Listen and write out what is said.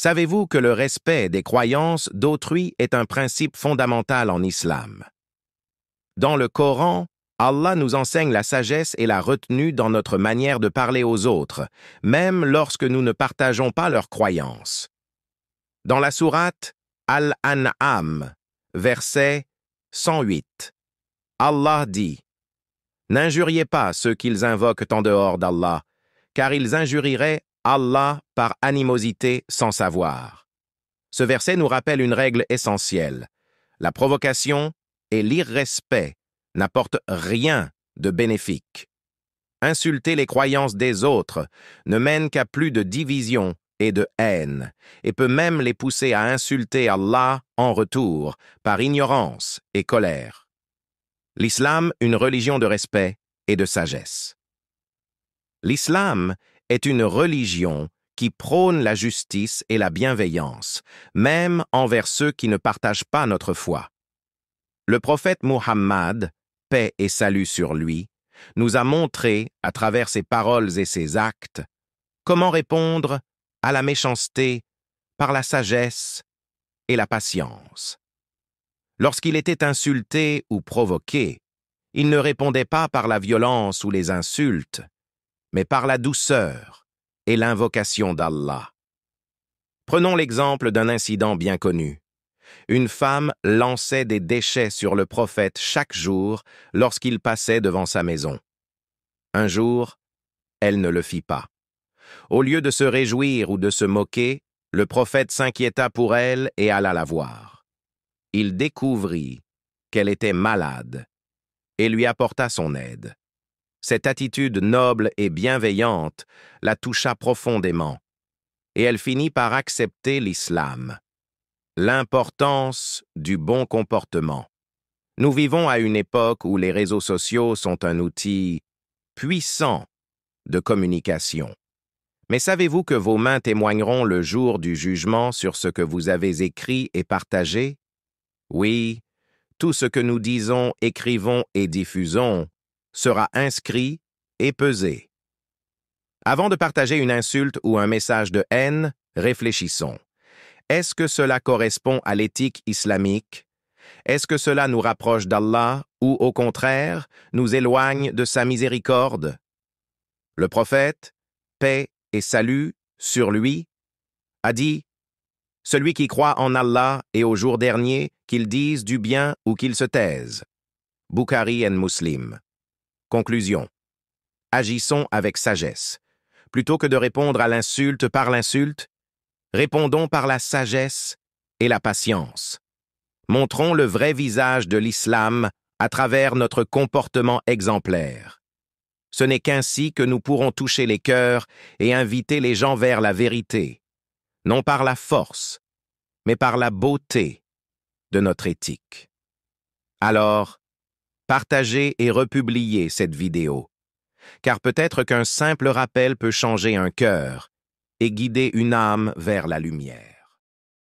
Savez-vous que le respect des croyances d'autrui est un principe fondamental en islam? Dans le Coran, Allah nous enseigne la sagesse et la retenue dans notre manière de parler aux autres, même lorsque nous ne partageons pas leurs croyances. Dans la sourate Al-An'am, verset 108, Allah dit « N'injuriez pas ceux qu'ils invoquent en dehors d'Allah, car ils injurieraient Allah par animosité sans savoir. » Ce verset nous rappelle une règle essentielle. La provocation et l'irrespect n'apportent rien de bénéfique. Insulter les croyances des autres ne mène qu'à plus de division et de haine, et peut même les pousser à insulter Allah en retour, par ignorance et colère. L'islam, une religion de respect et de sagesse. L'islam est une religion qui prône la justice et la bienveillance, même envers ceux qui ne partagent pas notre foi. Le prophète Muhammad, paix et salut sur lui, nous a montré, à travers ses paroles et ses actes, comment répondre à la méchanceté par la sagesse et la patience. Lorsqu'il était insulté ou provoqué, il ne répondait pas par la violence ou les insultes, mais par la douceur et l'invocation d'Allah. Prenons l'exemple d'un incident bien connu. Une femme lançait des déchets sur le prophète chaque jour lorsqu'il passait devant sa maison. Un jour, elle ne le fit pas. Au lieu de se réjouir ou de se moquer, le prophète s'inquiéta pour elle et alla la voir. Il découvrit qu'elle était malade et lui apporta son aide. Cette attitude noble et bienveillante la toucha profondément, et elle finit par accepter l'islam. L'importance du bon comportement. Nous vivons à une époque où les réseaux sociaux sont un outil puissant de communication. Mais savez-vous que vos mains témoigneront le jour du jugement sur ce que vous avez écrit et partagé? Oui, tout ce que nous disons, écrivons et diffusons sera inscrit et pesé. Avant de partager une insulte ou un message de haine, réfléchissons. Est-ce que cela correspond à l'éthique islamique? Est-ce que cela nous rapproche d'Allah ou, au contraire, nous éloigne de sa miséricorde? Le prophète, paix et salut sur lui, a dit « Celui qui croit en Allah et au jour dernier, qu'il dise du bien ou qu'il se taise. » Bukhari et Muslim. Conclusion. Agissons avec sagesse. Plutôt que de répondre à l'insulte par l'insulte, répondons par la sagesse et la patience. Montrons le vrai visage de l'islam à travers notre comportement exemplaire. Ce n'est qu'ainsi que nous pourrons toucher les cœurs et inviter les gens vers la vérité, non par la force, mais par la beauté de notre éthique. Alors, partagez et republiez cette vidéo, car peut-être qu'un simple rappel peut changer un cœur et guider une âme vers la lumière.